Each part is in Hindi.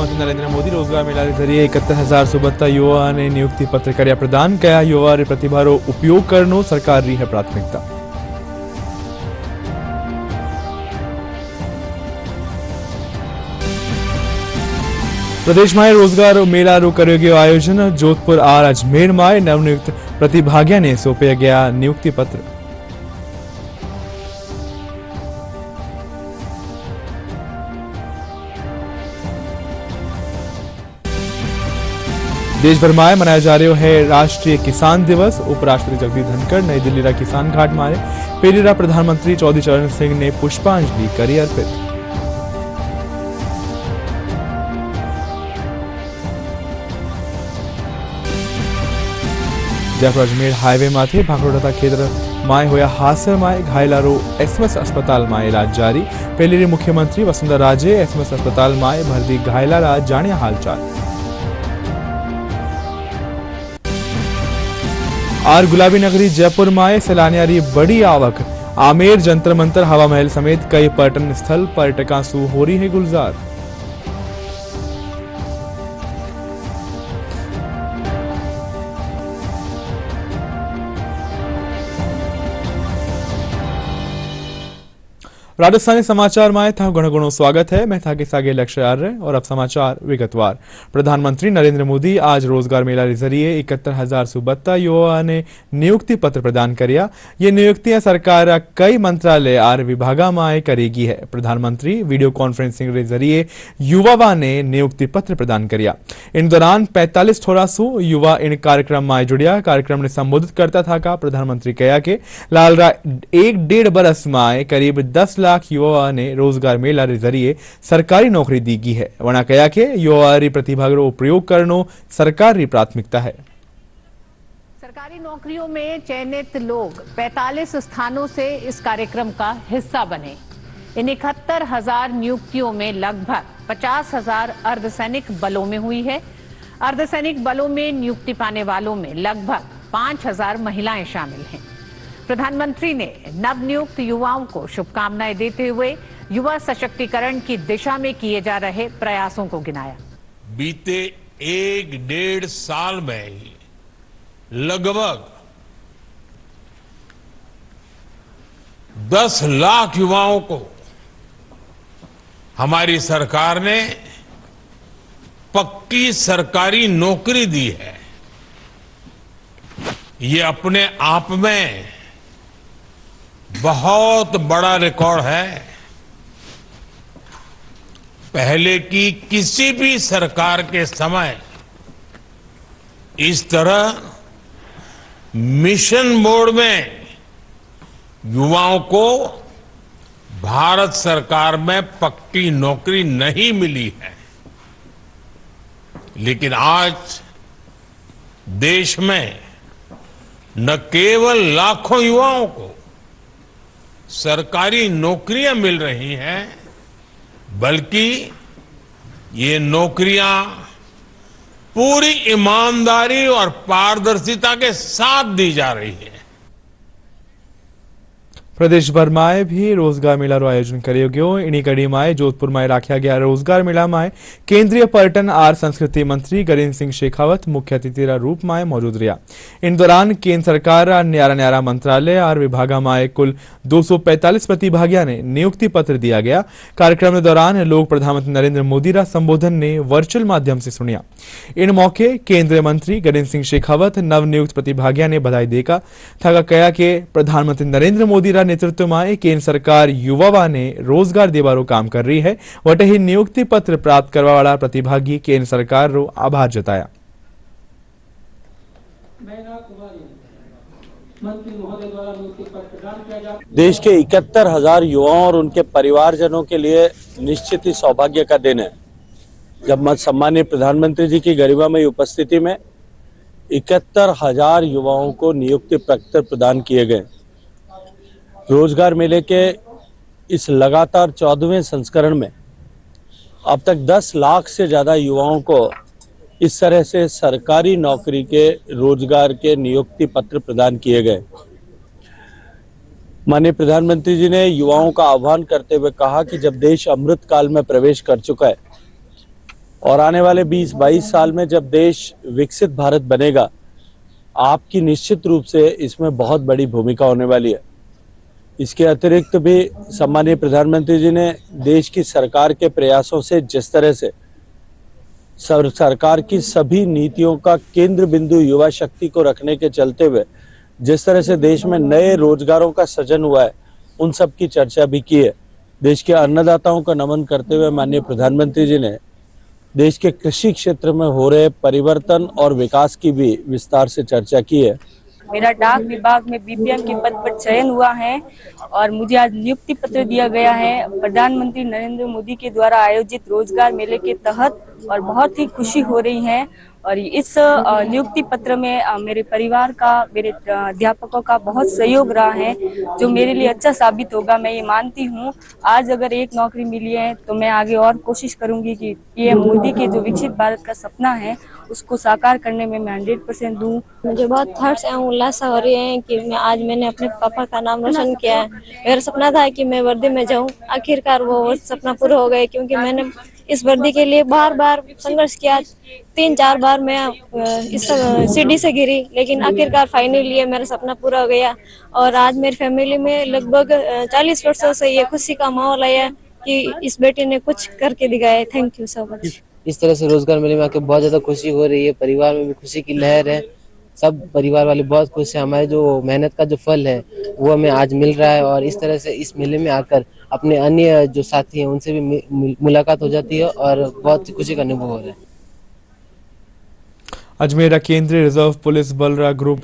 प्रधानमंत्री नरेंद्र मोदी रोजगार मेला के जरिए 71,072 युवा ने नियुक्ति पत्र કર્યા પ્રદાન કયા યુવા પ્રતિભાનો ઉપયોગ કરનો સરકારની है प्राथमिकता। प्रदेश में रोजगार मेला रो कर्यो गयो आयोजन। जोधपुर और अजमेर में नवनियुक्त प्रतिभागिया ने सौंपया गया नियुक्ति पत्र। देश भर में मनाया जा रहा है राष्ट्रीय किसान दिवस। उपराष्ट्रपति जगदीप धनखड़ नई दिल्ली रा किसान घाट में पहली रा प्रधानमंत्री चौधरी चरण सिंह ने पुष्पांजलि करी अर्पित। जयपुर अजमेर हाईवे में भाखरोटा खेतर में होया हादसा में घायलारो एसएमएस अस्पताल में इलाज जारी। पहली मुख्यमंत्री वसुंधरा राजे एसएमएस अस्पताल में भर्ती घायला जाने हालचाल। और गुलाबी नगरी जयपुर में सैलानियारी बड़ी आवक। आमेर जंतर मंतर हवा महल समेत कई पर्यटन स्थल पर्यटकों से हो रही है गुलजार। राजस्थानी समाचार में था घणो स्वागत है। मैं था के सागे लक्ष्य आर्य और अब समाचार विगतवार। प्रधानमंत्री नरेंद्र मोदी आज रोजगार मेला के जरिए 71,072 युवा ने नियुक्ति पत्र प्रदान किया। ये नियुक्तियां सरकार कई मंत्रालय और विभागों में करेगी है। प्रधानमंत्री वीडियो कॉन्फ्रेंसिंग के जरिए युवा ने नियुक्ति पत्र प्रदान किया। इन दौरान 45 थोड़ा सौ युवा इन कार्यक्रम में जुड़िया। कार्यक्रम ने संबोधित करता था प्रधानमंत्री कहा कि लालरा 1-1.5 बरस में करीब 10 लाख युवा ने रोजगार मेला के जरिए सरकारी नौकरी दी गई है। वना कहा कि युवा प्रतिभा का उपयोग करना सरकार की प्राथमिकता है। सरकारी नौकरियों में चयनित लोग 45 स्थानों से इस कार्यक्रम का हिस्सा बने। इन 71,000 नियुक्तियों में लगभग 50,000 अर्धसैनिक बलों में हुई है। अर्धसैनिक बलों में नियुक्ति पाने वालों में लगभग 5,000 महिलाएं शामिल हैं। प्रधानमंत्री ने नवनियुक्त युवाओं को शुभकामनाएं देते हुए युवा सशक्तिकरण की दिशा में किए जा रहे प्रयासों को गिनाया। बीते 1-1.5 साल में ही लगभग 10 लाख युवाओं को हमारी सरकार ने पक्की सरकारी नौकरी दी है। ये अपने आप में बहुत बड़ा रिकॉर्ड है। पहले की किसी भी सरकार के समय इस तरह मिशन मोड में युवाओं को भारत सरकार में पक्की नौकरी नहीं मिली है। लेकिन आज देश में न केवल लाखों युवाओं को सरकारी नौकरियां मिल रही हैं, बल्कि ये नौकरियां पूरी ईमानदारी और पारदर्शिता के साथ दी जा रही है। प्रदेश भर में भी रोजगार मेला रो आयोजन करियो गयो। इन्हीं कड़ी में जोधपुर में रखा गया रोजगार मेला में केंद्रीय पर्यटन और संस्कृति मंत्री गजेंद्र सिंह शेखावत मुख्य अतिथि रूप में मौजूद रहा। इन दौरान केंद्र सरकार न्यारा मंत्रालय और विभागों में कुल 245 प्रतिभागियों ने नियुक्ति पत्र दिया गया। कार्यक्रम के दौरान लोग प्रधानमंत्री नरेंद्र मोदी का संबोधन ने वर्चुअल माध्यम से सुनिया। इन मौके केंद्रीय मंत्री गजेंद्र सिंह शेखावत नवनियुक्त प्रतिभागियों ने बधाई देकर कहा कि प्रधानमंत्री नरेंद्र मोदी नेतृत्व में केंद्र सरकार युवा ने रोजगार देवारो काम कर रही है। वटे ही नियुक्ति पत्र प्राप्त करवा वाला प्रतिभागी केंद्र सरकार रो आभार जताया। देश के 71,000 युवाओं और उनके परिवारजनों के लिए निश्चित ही सौभाग्य का दिन है जब सम्मानीय प्रधानमंत्री जी की गरिमामयी उपस्थिति में 71,000 युवाओं को नियुक्ति पत्र प्रदान किए गए। रोजगार मेले के इस लगातार 14वें संस्करण में अब तक 10 लाख से ज्यादा युवाओं को इस तरह से सरकारी नौकरी के रोजगार के नियुक्ति पत्र प्रदान किए गए। माननीय प्रधानमंत्री जी ने युवाओं का आह्वान करते हुए कहा कि जब देश अमृत काल में प्रवेश कर चुका है और आने वाले 20-22 साल में जब देश विकसित भारत बनेगा, आपकी निश्चित रूप से इसमें बहुत बड़ी भूमिका होने वाली है। इसके अतिरिक्त भी सम्मानीय प्रधानमंत्री जी ने देश की सरकार के प्रयासों से जिस तरह से सरकार की सभी नीतियों का केंद्र बिंदु युवा शक्ति को रखने के चलते हुए जिस तरह से देश में नए रोजगारों का सृजन हुआ है, उन सब की चर्चा भी की है। देश के अन्नदाताओं का नमन करते हुए माननीय प्रधानमंत्री जी ने देश के कृषि क्षेत्र में हो रहे परिवर्तन और विकास की भी विस्तार से चर्चा की है। मेरा डाक विभाग में बीपीएम के पद पर चयन हुआ है और मुझे आज नियुक्ति पत्र दिया गया है प्रधानमंत्री नरेंद्र मोदी के द्वारा आयोजित रोजगार मेले के तहत, और बहुत ही खुशी हो रही है। और इस नियुक्ति पत्र में मेरे परिवार का, मेरे अध्यापकों का बहुत सहयोग रहा है, जो मेरे लिए अच्छा साबित होगा, मैं ये मानती हूँ। आज अगर एक नौकरी मिली है तो मैं आगे और कोशिश करूंगी कि पीएम मोदी के जो विकसित भारत का सपना है उसको साकार करने में मैं 100% दूं। मुझे बहुत हर्ष एवं उल्लास हो रही है कि मैंने अपने पापा का नाम रोशन किया है। मेरा सपना था कि मैं वर्दी में जाऊं, आखिरकार वो सपना पूरा हो गया, क्योंकि मैंने इस वर्दी के लिए बार बार संघर्ष किया। 3-4 बार मैं इस सीढ़ी से गिरी, लेकिन आखिरकार फाइनली ये मेरा सपना पूरा हो गया। और आज मेरी फैमिली में लगभग 40 वर्षों से ये खुशी का माहौल आया कि इस बेटे ने कुछ करके दिखाया। Thank you so much. इस तरह से रोजगार मेले में आके बहुत ज्यादा खुशी हो रही है, परिवार में भी खुशी की लहर है। सब परिवार वाले बहुत खुश हैं। हमारे जो मेहनत का जो फल है वो हमें आज मिल रहा है, और इस तरह से इस मेले में आकर अपने अन्य जो साथी हैं उनसे भी मुलाकात हो जाती है और बहुत खुशी का अनुभव हो रहा है। अजमेर केंद्रीय रिजर्व पुलिस बल रा ग्रुप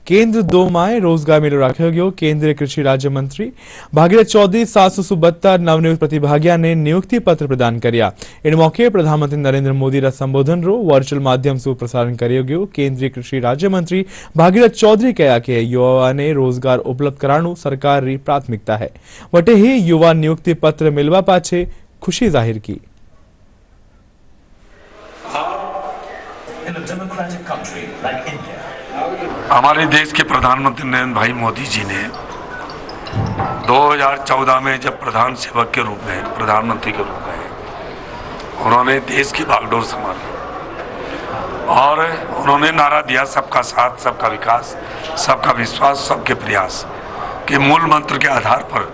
केंद्र 2 में रोजगार मेलो राख्यो गयो। केंद्रीय कृषि राज्य मंत्री भागीरथ चौधरी 772 नवनियुक्त प्रतिभागियों ने नियुक्ति पत्र प्रदान कर्या। इन मौके प्रधानमंत्री नरेंद्र मोदी रा संबोधन रो वर्चुअल माध्यम से प्रसारण कर्यो गयो। केंद्रीय कृषि राज्य मंत्री भागीरथ चौधरी कहा कि युवा ने रोजगार उपलब्ध कराणु सरकार री प्राथमिकता है। वटे ही युवा नियुक्ति पत्र मिलवा पाछे खुशी जाहिर की। हमारे देश के प्रधानमंत्री नरेंद्र भाई मोदी जी ने 2014 में जब प्रधान सेवक के रूप में, प्रधानमंत्री के रूप में उन्होंने देश की बागडोर संभाली और उन्होंने नारा दिया सबका साथ, सबका विकास, सबका विश्वास, सबके प्रयास के मूल मंत्र के आधार पर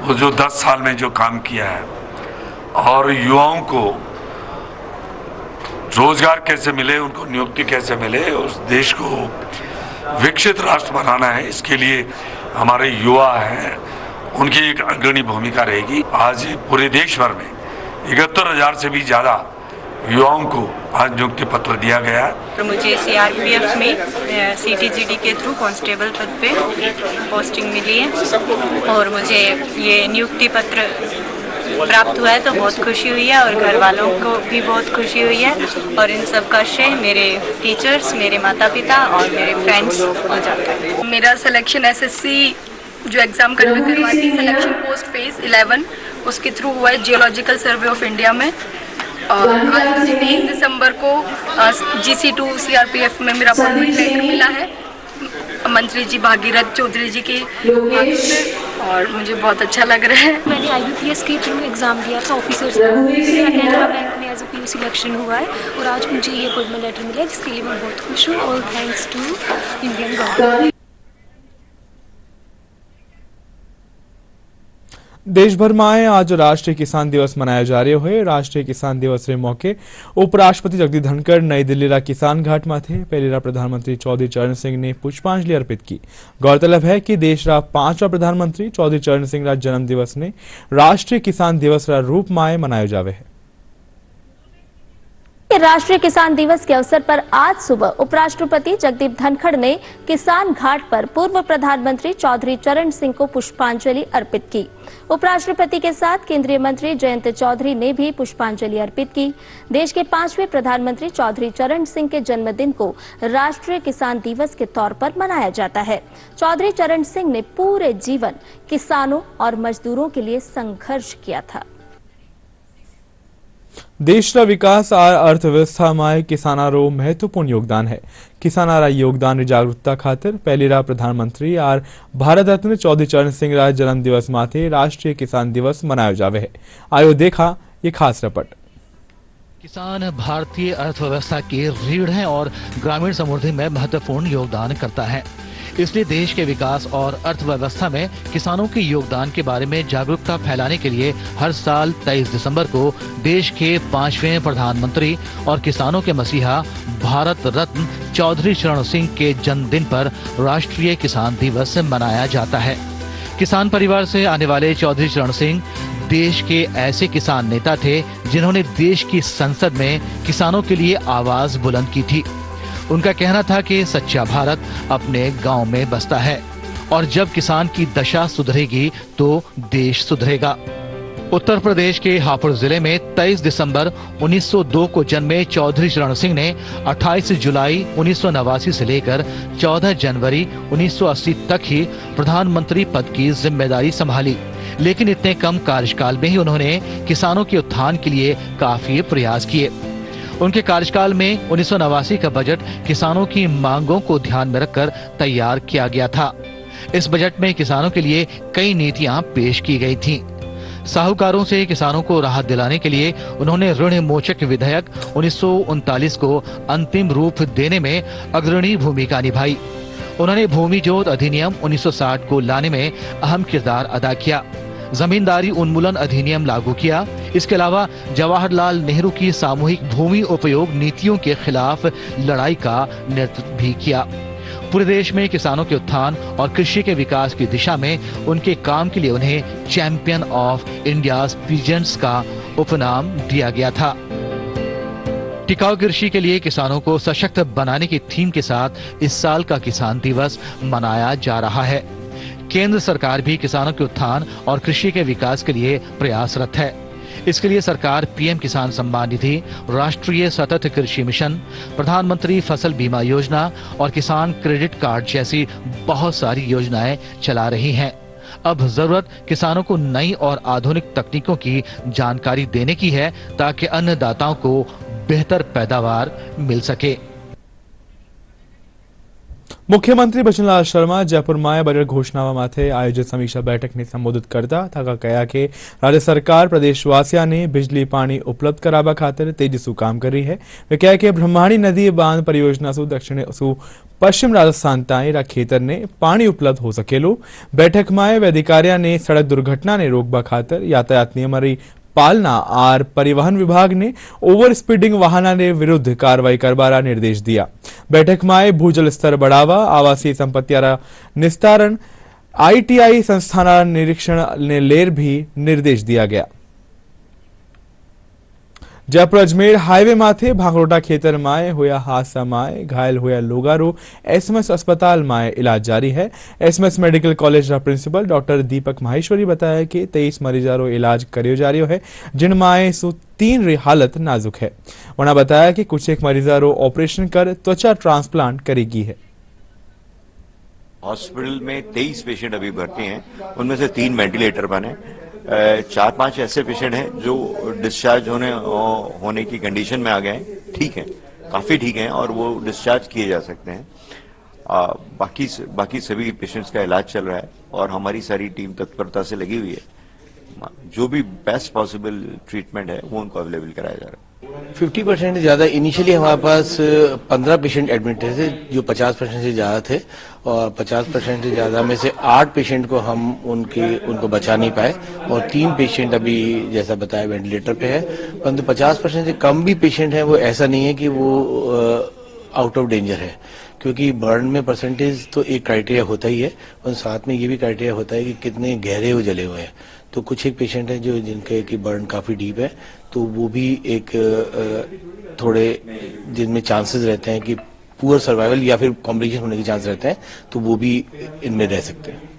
वो जो 10 साल में जो काम किया है और युवाओं को रोजगार कैसे मिले, उनको नियुक्ति कैसे मिले, उस देश को विकसित राष्ट्र बनाना है, इसके लिए हमारे युवा हैं उनकी एक अग्रणी भूमिका रहेगी। आज पूरे देश भर में 71,000 से भी ज़्यादा युवाओं को आज नियुक्ति पत्र दिया गया है। तो मुझे सीआरपीएफ में सीटीजीडी के थ्रू कांस्टेबल पद पे पोस्टिंग मिली है और मुझे ये नियुक्ति पत्र प्राप्त हुआ है तो बहुत खुशी हुई है और घर वालों को भी बहुत खुशी हुई है। और इन सब का श्रेय मेरे टीचर्स, मेरे माता पिता और मेरे फ्रेंड्स हो जाता है। मेरा सिलेक्शन एसएससी जो एग्ज़ाम करवाती सिलेक्शन पोस्ट फेज 11 उसके थ्रू हुआ है जियोलॉजिकल सर्वे ऑफ इंडिया में। और आज मुझे 23 दिसंबर को GC2 सीआरपीएफ में मेरा अपॉइंटमेंट लेटर मिला है मंत्री जी भागीरथ चौधरी जी के हाथ से और मुझे बहुत अच्छा लग रहा है। मैंने IBPS के थ्रू एग्जाम दिया था ऑफिसर्स का, मेरा कैनरा बैंक में एज अ PO सिलेक्शन हुआ है और आज मुझे ये अपॉइंटमेंट लेटर मिला है जिसके लिए मैं बहुत खुश हूँ और थैंक्स टू इंडियन गवर्नमेंट। देश भर में आज राष्ट्रीय किसान दिवस मनाया जा रह्यो है। राष्ट्रीय किसान दिवस रे मौके उपराष्ट्रपति जगदीप धनखड़ नई दिल्ली रा किसान घाट में थे। पहली रा प्रधानमंत्री चौधरी चरण सिंह ने पुष्पांजलि अर्पित की। गौरतलब है कि देश रा 5वां प्रधानमंत्री चौधरी चरण सिंह रा जन्म दिवस ने राष्ट्रीय किसान दिवस रा रूप में मनाया जावे है। राष्ट्रीय किसान दिवस के अवसर पर आज सुबह उपराष्ट्रपति जगदीप धनखड़ ने किसान घाट पर पूर्व प्रधानमंत्री चौधरी चरण सिंह को पुष्पांजलि अर्पित की। उपराष्ट्रपति के साथ केंद्रीय मंत्री जयंत चौधरी ने भी पुष्पांजलि अर्पित की। देश के 5वें प्रधानमंत्री चौधरी चरण सिंह के जन्मदिन को राष्ट्रीय किसान दिवस के तौर पर मनाया जाता है। चौधरी चरण सिंह ने पूरे जीवन किसानों और मजदूरों के लिए संघर्ष किया था। देश रा विकास और अर्थव्यवस्था में किसानारो महत्वपूर्ण योगदान है। किसानारा योगदान जागरूकता खातिर पहली रा प्रधानमंत्री और भारत रत्न चौधरी चरण सिंह रा जन्म दिवस माथे राष्ट्रीय किसान दिवस मनाया जावे है। आयो देखा ये खास रिपोर्ट। किसान भारतीय अर्थव्यवस्था के रीढ़ हैं और ग्रामीण समृद्धि में महत्वपूर्ण योगदान करता है। इसलिए देश के विकास और अर्थव्यवस्था में किसानों के योगदान के बारे में जागरूकता फैलाने के लिए हर साल 23 दिसंबर को देश के 5वें प्रधानमंत्री और किसानों के मसीहा भारत रत्न चौधरी चरण सिंह के जन्मदिन पर राष्ट्रीय किसान दिवस मनाया जाता है। किसान परिवार से आने वाले चौधरी चरण सिंह देश के ऐसे किसान नेता थे जिन्होंने देश की संसद में किसानों के लिए आवाज बुलंद की थी। उनका कहना था कि सच्चा भारत अपने गांव में बसता है और जब किसान की दशा सुधरेगी तो देश सुधरेगा। उत्तर प्रदेश के हापुड़ जिले में 23 दिसंबर 1902 को जन्मे चौधरी चरण सिंह ने 28 जुलाई 1989 से लेकर 14 जनवरी 1980 तक ही प्रधानमंत्री पद की जिम्मेदारी संभाली, लेकिन इतने कम कार्यकाल में ही उन्होंने किसानों के उत्थान के लिए काफी प्रयास किए। उनके कार्यकाल में 1989 का बजट किसानों की मांगों को ध्यान में रखकर तैयार किया गया था। इस बजट में किसानों के लिए कई नीतियां पेश की गई थीं। साहूकारों से किसानों को राहत दिलाने के लिए उन्होंने ऋण मोचक विधेयक 1939 को अंतिम रूप देने में अग्रणी भूमिका निभाई। उन्होंने भूमि जोत अधिनियम 1960 को लाने में अहम किरदार अदा किया। जमींदारी उन्मूलन अधिनियम लागू किया। इसके अलावा जवाहरलाल नेहरू की सामूहिक भूमि उपयोग नीतियों के खिलाफ लड़ाई का नेतृत्व भी किया। पूरे देश में किसानों के उत्थान और कृषि के विकास की दिशा में उनके काम के लिए उन्हें चैंपियन ऑफ इंडियाज पीजेंट्स का उपनाम दिया गया था। टिकाऊ कृषि के लिए किसानों को सशक्त बनाने की थीम के साथ इस साल का किसान दिवस मनाया जा रहा है। केंद्र सरकार भी किसानों के उत्थान और कृषि के विकास के लिए प्रयासरत है। इसके लिए सरकार पीएम किसान सम्मान निधि, राष्ट्रीय सतत कृषि मिशन, प्रधानमंत्री फसल बीमा योजना और किसान क्रेडिट कार्ड जैसी बहुत सारी योजनाएं चला रही हैं। अब जरूरत किसानों को नई और आधुनिक तकनीकों की जानकारी देने की है ताकि अन्नदाताओं को बेहतर पैदावार मिल सके। મુખ્યમંત્રી બચનલાલ શર્મા જયપુરમાં બજેટ ઘોષણાવા માથે આયોજિત સમીક્ષા બેઠકને સંબોધિત કરતા કહ્યા કે રાજ્ય સરકાર પ્રદેશવાસીઓને बिजली पानी उपलब्ध करावा खातर तेजी सु काम कर रही है। वे कहा कि ब्रह्माणी नदी बांध परियोजना सु दक्षिण सु पश्चिम राजस्थान ताईं रा खेतर ने पानी उपलब्ध हो सकेलो। बैठक में वे अधिकारियों ने सड़क दुर्घटना ने रोकवा खातर यातायात नियम पालना और परिवहन विभाग ने ओवर स्पीडिंग वाहन ने विरुद्ध कार्रवाई करवाना निर्देश दिया। बैठक में भूजल स्तर बढ़ावा, आवासीय संपत्तियां निस्तारण, ITI संस्थाना निरीक्षण ने लेर भी निर्देश दिया गया। जयपुर अजमेर हाईवे माथे भांगरोटा खेतर में होया हादसा में घायल होया लोगारो SMS अस्पताल में इलाज जारी है। SMS मेडिकल कॉलेज का प्रिंसिपल डॉक्टर दीपक माहेश्वरी बताया कि 23 मरीजों इलाज करियो जा रही है, जिनमें 3 री हालत नाजुक है। उन्होंने बताया कि कुछ एक मरीजों ऑपरेशन कर त्वचा ट्रांसप्लांट करेगी है। हॉस्पिटल में 23 पेशेंट अभी भर्ती हैं, उनमें से 3 वेंटिलेटर पर हैं। 4-5 ऐसे पेशेंट हैं जो डिस्चार्ज होने की कंडीशन में आ गए हैं, ठीक है, काफी ठीक हैं और वो डिस्चार्ज किए जा सकते हैं। बाकी सभी पेशेंट्स का इलाज चल रहा है और हमारी सारी टीम तत्परता से लगी हुई है। जो भी बेस्ट पॉसिबल ट्रीटमेंट है वो उनको अवेलेबल कराया जा रहा है। 50% से ज्यादा इनिशियली हमारे पास 15 पेशेंट एडमिट थे जो 50% से ज्यादा थे और 50% से ज्यादा में से 8 पेशेंट को हम उनको बचा नहीं पाए और 3 पेशेंट अभी जैसा बताया वेंटिलेटर पे है। परंतु 50% से कम भी पेशेंट है, वो ऐसा नहीं है कि वो आउट ऑफ डेंजर है, क्योंकि बर्न में परसेंटेज तो एक क्राइटेरिया होता ही है और साथ में ये भी क्राइटेरिया होता है कि कितने गहरे वो जले हुए हैं। तो कुछ एक पेशेंट है जो जिनके की बर्न काफी डीप है, तो वो भी एक थोड़े जिनमें चांसेस रहते हैं कि पुअर सर्वाइवल या फिर कॉम्प्लिकेशन होने के चांस रहते हैं, तो वो भी इनमें रह सकते हैं।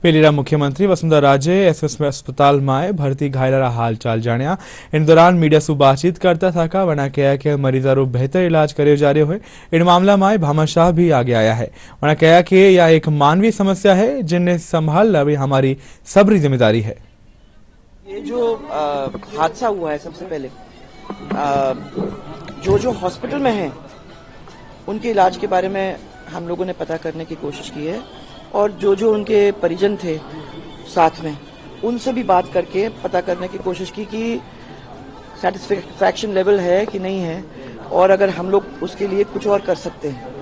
पेलीरा मुख्यमंत्री वसुंधरा राजे SMS अस्पताल में भर्ती घायला हाल चाल जानिया। इन दौरान मीडिया से बातचीत करता था वना कहा कि मरीजों बेहतर इलाज करे जा रहे हो। इन मामला में भामाशाह भी आगे आया है। वना कहा कि यह एक मानवीय समस्या है जिन्हें संभालना भी हमारी सबरी जिम्मेदारी है। ये जो हादसा हुआ है, सबसे पहले जो हॉस्पिटल में हैं उनके इलाज के बारे में हम लोगों ने पता करने की कोशिश की है और जो उनके परिजन थे साथ में उनसे भी बात करके पता करने की कोशिश की कि सेटिस्फैक्शन लेवल है कि नहीं है, और अगर हम लोग उसके लिए कुछ और कर सकते हैं।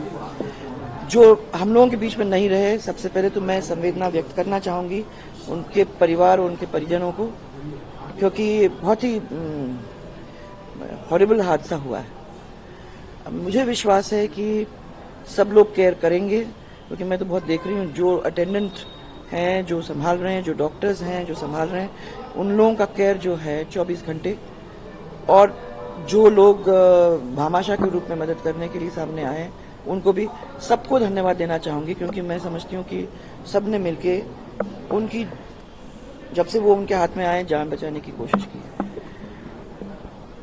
जो हम लोगों के बीच में नहीं रहे, सबसे पहले तो मैं संवेदना व्यक्त करना चाहूँगी उनके परिवार और उनके परिजनों को, क्योंकि बहुत ही हॉरिबल हादसा हुआ है। मुझे विश्वास है कि सब लोग केयर करेंगे, क्योंकि मैं तो बहुत देख रही हूँ जो अटेंडेंट हैं जो संभाल रहे हैं, जो डॉक्टर्स हैं जो संभाल रहे हैं, उन लोगों का केयर जो है 24 घंटे, और जो लोग भामाशाह के रूप में मदद करने के लिए सामने आए उनको भी सबको धन्यवाद देना चाहूँगी, क्योंकि मैं समझती हूँ कि सब ने मिलके उनकी, जब से वो उनके हाथ में आए, जान बचाने की कोशिश की है।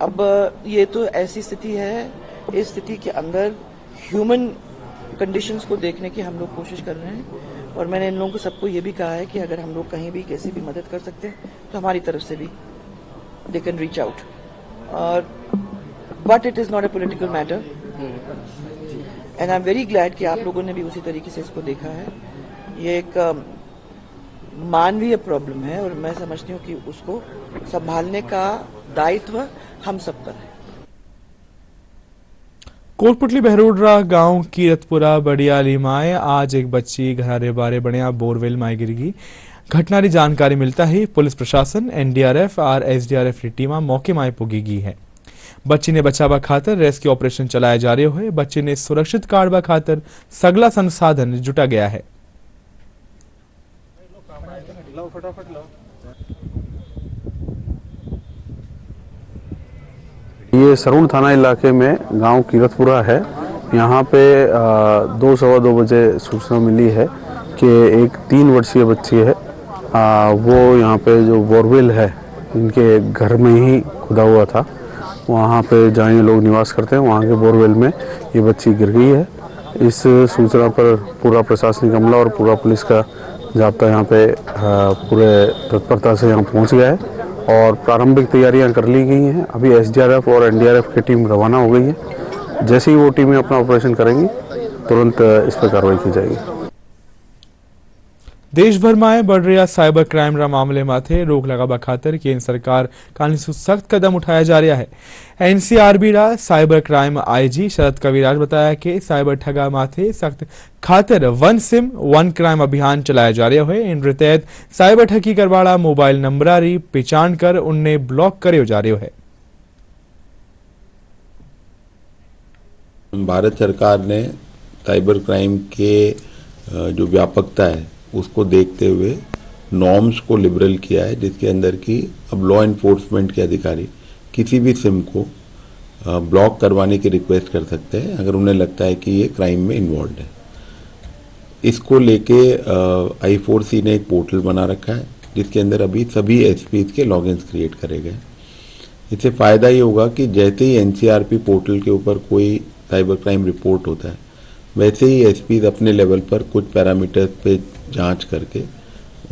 अब ये तो ऐसी स्थिति है, इस स्थिति के अंदर ह्यूमन कंडीशंस को देखने की हम लोग कोशिश कर रहे हैं, और मैंने इन लोगों को सबको ये भी कहा है कि अगर हम लोग कहीं भी कैसे भी मदद कर सकते हैं तो हमारी तरफ से भी दे कैन रीच आउट, और but it is not a political matter, and I am very glad कि आप लोगों ने भी उसी तरीके से इसको देखा है। ये एक मानवीय प्रॉब्लम है, और मैं समझती हूँ कि उसको संभालने का दायित्व हम सब पर है। कोटपुतली बहरूड्रा गांव कीरतपुरा बड़ियाली माए आज एक बच्ची घरारे बारे बणिया बोरवेल माए गिर गई। घटना की जानकारी मिलता ही पुलिस प्रशासन, एनडीआरएफ और एसडीआरएफ की टीम मौके माए पुगी गई है। बच्ची ने बचावा खातर रेस्क्यू ऑपरेशन चलाया जा रहे हुए बच्ची ने सुरक्षित काढ़वा खातर सगला संसाधन जुटा गया है। ये सरून थाना इलाके में गांव कीरतपुरा है। यहाँ पे 2:15 बजे सूचना मिली है कि एक 3 वर्षीय बच्ची है, वो यहाँ पे जो बोरवेल है इनके घर में ही खुदा हुआ था, वहाँ पे जहाँ ये लोग निवास करते हैं वहाँ के बोरवेल में ये बच्ची गिर गई है। इस सूचना पर पूरा प्रशासनिक अमला और पूरा पुलिस का जाब्ता यहाँ पे पूरे तत्परता से यहाँ पहुँच गया है और प्रारंभिक तैयारियां कर ली गई हैं। अभी एसडीआरएफ और एनडीआरएफ की टीम रवाना हो गई है। जैसे ही वो टीमें अपना ऑपरेशन करेंगी तुरंत इस पर कार्रवाई की जाएगी। देश भर में बढ़ रहा साइबर क्राइम रा मामले माथे रोक लगावा खातर केंद्र सरकार कानूनी सख्त कदम उठाया जा रहा है। एनसीआरबी रा साइबर क्राइम आईजी शरद कविराज बताया कि साइबर ठगा माथे सख्त खातिर वन सिम वन क्राइम अभियान चलाया जा रहा है। इन तहत साइबर ठगी करवाड़ा मोबाइल नंबरारी पहचान कर उन्हें ब्लॉक करो जा रहा है। भारत सरकार ने साइबर क्राइम के जो व्यापकता है उसको देखते हुए नॉर्म्स को लिबरल किया है, जिसके अंदर कि अब लॉ एनफोर्समेंट के अधिकारी किसी भी सिम को ब्लॉक करवाने की रिक्वेस्ट कर सकते हैं अगर उन्हें लगता है कि ये क्राइम में इन्वॉल्व है। इसको लेके I4C ने एक पोर्टल बना रखा है जिसके अंदर अभी सभी एसपीज के लॉगिन्स क्रिएट करे गए। इससे फ़ायदा ये होगा कि जैसे ही एनसीआरपी पोर्टल के ऊपर कोई साइबर क्राइम रिपोर्ट होता है वैसे ही एसपीज अपने लेवल पर कुछ पैरामीटर्स पे जांच करके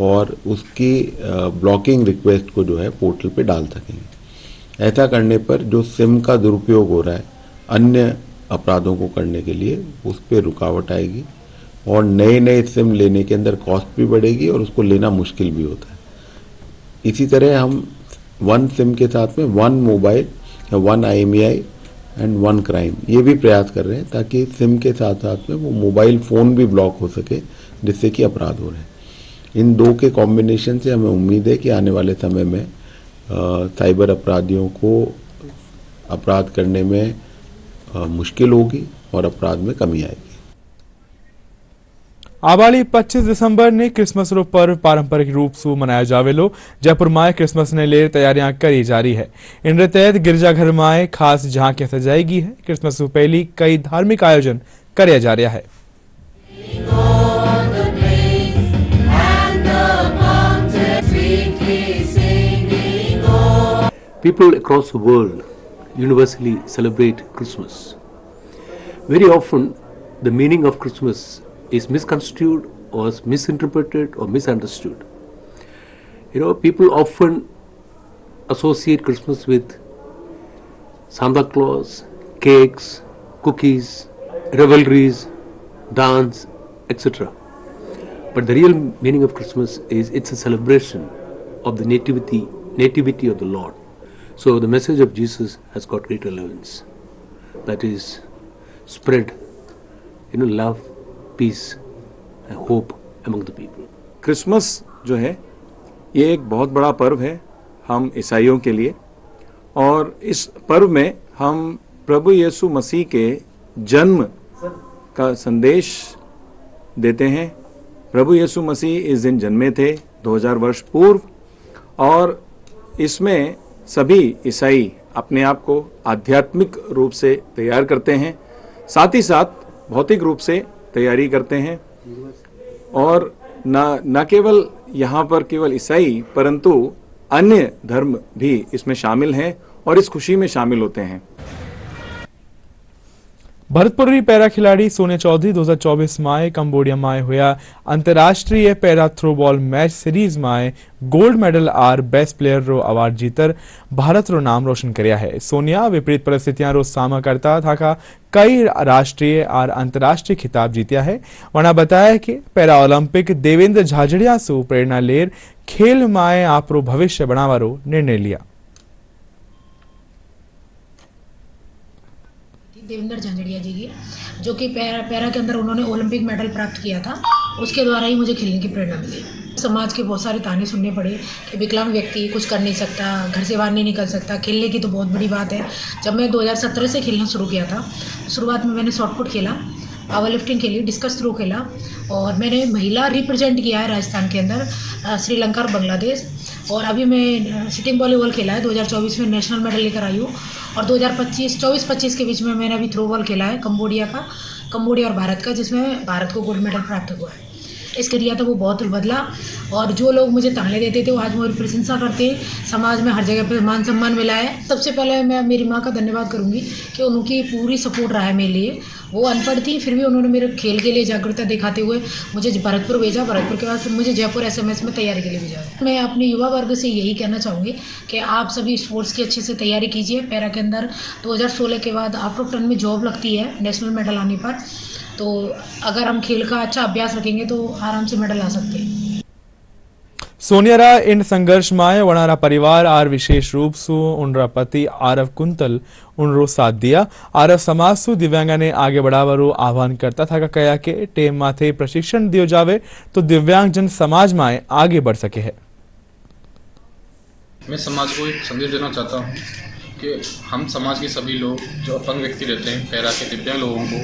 और उसकी ब्लॉकिंग रिक्वेस्ट को जो है पोर्टल पे डाल सकेंगे। ऐसा करने पर जो सिम का दुरुपयोग हो रहा है अन्य अपराधों को करने के लिए उस पर रुकावट आएगी और नए नए सिम लेने के अंदर कॉस्ट भी बढ़ेगी और उसको लेना मुश्किल भी होता है। इसी तरह हम वन सिम के साथ में वन मोबाइल या one IMEI and one crime ये भी प्रयास कर रहे हैं ताकि सिम के साथ साथ में वो मोबाइल फ़ोन भी ब्लॉक हो सके जिससे कि अपराध हो रहे हैं। इन दो के कॉम्बिनेशन से हमें उम्मीद है कि आने वाले समय में साइबर अपराधियों को अपराध करने में मुश्किल होगी और अपराध में कमी आएगी। आवाली 25 दिसंबर ने क्रिसमस रो पर्व पारंपरिक रूप से मनाया जावेलो। जयपुर माए क्रिसमस ने ले तैयारियां करी जारी है। इन तहत गिरजाघर माए खास झांकियां सजाएगी है। क्रिसमस से पहले कई धार्मिक आयोजन करे जा रहा है। People across the world universally celebrate Christmas. Very often, the meaning of Christmas is misconstrued or misinterpreted or misunderstood. You know, people often associate Christmas with Santa Claus, cakes, cookies, revelries, dance, etc. But the real meaning of Christmas is it's a celebration of the nativity of the Lord. So the message of Jesus has got great relevance. That is, spread, love, peace, and hope among the people. Christmas जो है ये एक बहुत बड़ा पर्व है हम ईसाइयों के लिए, और इस पर्व में हम प्रभु यीशु मसीह के जन्म का संदेश देते हैं। प्रभु यीशु मसीह इस दिन जन्मे थे 2000 वर्ष पूर्व, और इसमें सभी ईसाई अपने आप को आध्यात्मिक रूप से तैयार करते हैं, साथ ही साथ भौतिक रूप से तैयारी करते हैं। और न केवल यहाँ पर केवल ईसाई परंतु अन्य धर्म भी इसमें शामिल हैं और इस खुशी में शामिल होते हैं। भरतपुरी पैरा खिलाड़ी सोनिया चौधरी 2024 में कंबोडिया में हुआ अंतर्राष्ट्रीय पैरा थ्रोबॉल मैच सीरीज में गोल्ड मेडल और बेस्ट प्लेयर रो अवार्ड जीतर भारत रो नाम रोशन किया है। सोनिया विपरीत परिस्थितियां रो सामना करता था कई राष्ट्रीय और अंतर्राष्ट्रीय खिताब जीता है। वना बताया कि पैरा ओलंपिक देवेंद्र झाझड़िया से प्रेरणा लेर खेल में आपरो भविष्य बनावारो निर्णय लिया। देवेंद्र झाझड़िया जी की, जो कि पैरा के अंदर उन्होंने ओलंपिक मेडल प्राप्त किया था, उसके द्वारा ही मुझे खेलने की प्रेरणा मिली। समाज के बहुत सारे ताने सुनने पड़े कि विकलांग व्यक्ति कुछ कर नहीं सकता, घर से बाहर नहीं निकल सकता, खेलने की तो बहुत बड़ी बात है। जब मैं 2017 से खेलना शुरू किया था, शुरुआत में मैंने शॉटपुट खेला, पावर लिफ्टिंग खेली, डिस्कस थ्रो खेला, और मैंने महिला रिप्रेजेंट किया है राजस्थान के अंदर, श्रीलंका और बांग्लादेश। और अभी मैं सिटिंग वॉलीबॉल खेला है, 2024 में नेशनल मेडल लेकर आई हूँ। और 24-25 के बीच में मैंने अभी थ्रो बॉल खेला है कंबोडिया और भारत का, जिसमें भारत को गोल्ड मेडल प्राप्त हुआ है। इसके लिए तो वो बहुत बदला, और जो लोग मुझे ताने देते थे वो आज मेरी प्रशंसा करते हैं। समाज में हर जगह पे मान सम्मान मिला है। सबसे पहले मैं मेरी माँ का धन्यवाद करूँगी कि उनकी पूरी सपोर्ट रहा है मेरे लिए। वो अनपढ़ थी, फिर भी उन्होंने मेरे खेल के लिए जागरूकता दिखाते हुए मुझे भरतपुर भेजा। भरतपुर के बाद फिर मुझे जयपुर SMS में तैयारी के लिए भेजा। मैं अपने युवा वर्ग से यही कहना चाहूँगी कि आप सभी स्पोर्ट्स की अच्छे से तैयारी कीजिए। पैरा के अंदर 2016 के बाद आफ्टर टर्न में जॉब लगती है नेशनल मेडल आने पर, तो अगर हम खेल का अच्छा अभ्यास रखेंगे तो आराम से मेडल आ सकते हैं। सोनिया इन संघर्ष में वनारा परिवार और विशेष रूप से उनरा पति आरव कुंतल उनरो साथ दिया। आरव समाज से दिव्यांगा ने आगे बढ़ावारो आह्वान करता था का कया के टेम माथे प्रशिक्षण दियो जावे तो दिव्यांग जन समाज में आगे बढ़ सके है। मैं समाज को एक संदेश देना चाहता हूँ कि हम समाज के सभी लोग जो अपंग व्यक्ति रहते हैं, पैरा के दिव्यांग लोगों को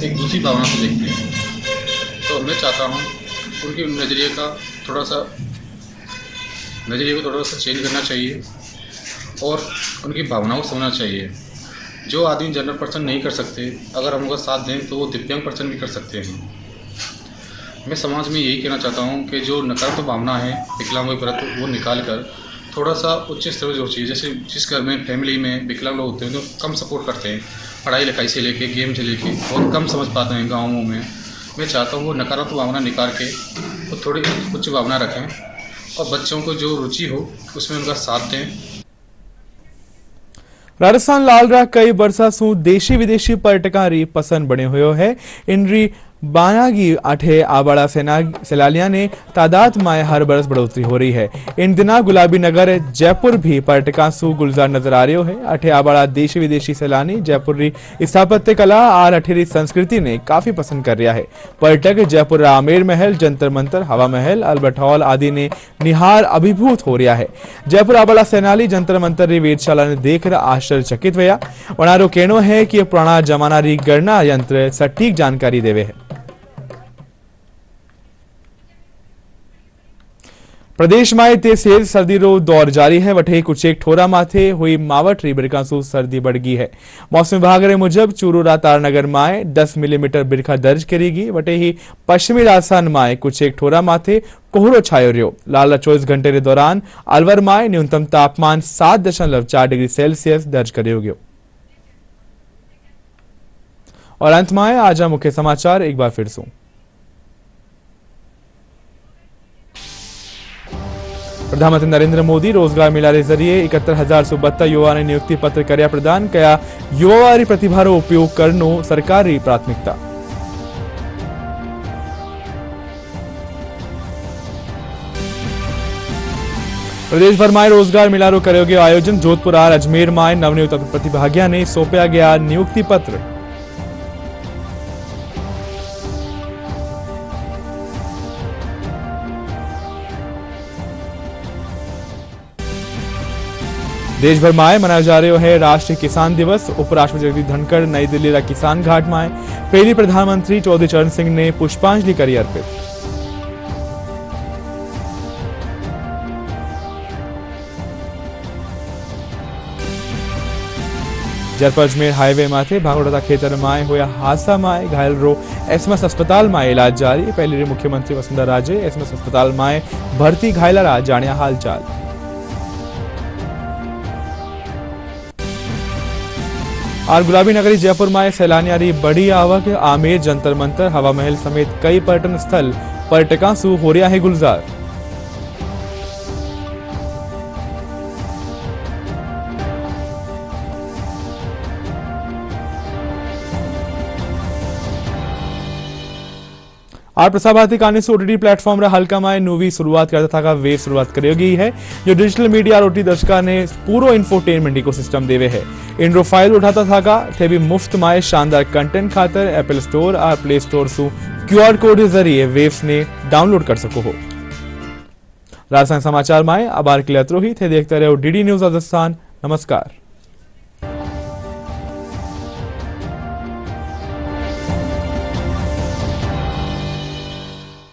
एक दूसरी भावना से देखते हैं। तो मैं चाहता हूँ उनके नज़रिए को थोड़ा सा चेंज करना चाहिए और उनकी भावनाओं को समझना चाहिए। जो आदमी जनरल पर्सन नहीं कर सकते, अगर हम उनका साथ दें तो वो दिव्यांग पर्सन भी कर सकते हैं। मैं समाज में यही कहना चाहता हूँ कि जो नकारात्मक भावना है विकलांगों के प्रति, वो निकाल कर थोड़ा सा उच्च स्तर पर जो चीज़, जैसे जिस घर में फैमिली में विकलांग लोग होते हैं तो कम सपोर्ट करते हैं, पढ़ाई लिखाई से लेके गेम से लेके बहुत कम समझ पाते हैं गाँवों में। मैं चाहता हूँ वो नकारात्मक भावना निकाल के वो थोड़ी उच्च भावना रखें और बच्चों को जो रुचि हो उसमें उनका साथ दें। राजस्थान लालरा कई वर्षा सु देशी विदेशी पर्यटकारी पसंद बने हुए है। इनरी बानागी आठे आबाड़ा सैलानियों ने तादाद में हर बरस बढ़ोतरी हो रही है। इन दिना गुलाबी नगर जयपुर भी पर्यटकों से गुलजार नजर आ रहे है। अठे आबाड़ा देशी विदेशी सैलानी जयपुर री स्थापत्य कला और अठेरी संस्कृति ने काफी पसंद कर रहा है। पर्यटक जयपुर आमेर महल, जंतर मंतर, हवा महल, अल्बर्ट हॉल आदि ने निहार अभिभूत हो रहा है। जयपुर आबाड़ा सैलानी जंतर मंतर री वेधशाला ने देखकर आश्चर्यचकित हुआ। वनारो कहनो है कि पुराना जमाना री गणना यंत्र सटीक जानकारी देवे है। प्रदेश में तेज सर्दी रो दौर जारी है। वठे कुछेक ठोरा माथे हुई मावठ री बिरखा सर्दी बढ़ गई है। मौसम विभाग रे मुजब चूरू तारनगर में 10 मिलीमीटर बिरखा दर्ज करेगी। वटे ही पश्चिमी राजस्थान में कुछेक ठोरा माथे कोहरो छायो रहो। लाला 24 घंटे के दौरान अलवर में न्यूनतम तापमान 7.4 डिग्री सेल्सियस दर्ज करो गयो। और अंत में आज मुख्य समाचार एक बार फिर से। प्रधानमंत्री नरेंद्र मोदी रोजगार मेला के जरिए 71,072 युवा ने नियुक्ति पत्र कर्या प्रदान किया। युवावारी प्रतिभा रो उपयोग करनो सरकारी प्राथमिकता। प्रदेश भर में रोजगार मेला कर्यो गयो आयोजन। जोधपुर और अजमेर में नवनियुक्त प्रतिभागिया ने सौंपया गया नियुक्ति पत्र। देश भर में मनाया जा रहा है राष्ट्रीय किसान दिवस। उपराष्ट्रपति जगदीप धनखड़ नई दिल्ली रा किसान घाट में पहली प्रधानमंत्री चौधरी चरण सिंह ने पुष्पांजलि करी अर्पित। जयपुर अजमेर हाईवे माथे भागोड़ा खेतर में होया हादसा में घायल रो एसएमएस अस्पताल में इलाज जारी। पहली मुख्यमंत्री वसुंधरा राजे एसएमएस अस्पताल में भर्ती घायला जानिया हालचाल। और गुलाबी नगरी जयपुर में सैलानियों की बड़ी आवक। आमेर जंतर मंतर हवा महल समेत कई पर्यटन स्थल पर्यटकों से हो रहा है गुलजार। और प्रसार भारती काने से ओटीटी प्लेटफॉर्म रा हल्का में नूवी शुरुआत करता था वेव शुरुआत करी गई है जो डिजिटल मीडिया और ओटीटी दर्शका ने पूरो इंफोटेनमेंट इकोसिस्टम देवे है। इंड्रो फाइल उठाता था थे भी मुफ्त में शानदार कंटेंट खातर एप्पल स्टोर और प्ले स्टोर से क्यूआर कोड के जरिए वेव्स ने डाउनलोड कर सको हो। राजस्थान समाचार में अब आर के लिए थे देखते रहो डीडी न्यूज राजस्थान। नमस्कार।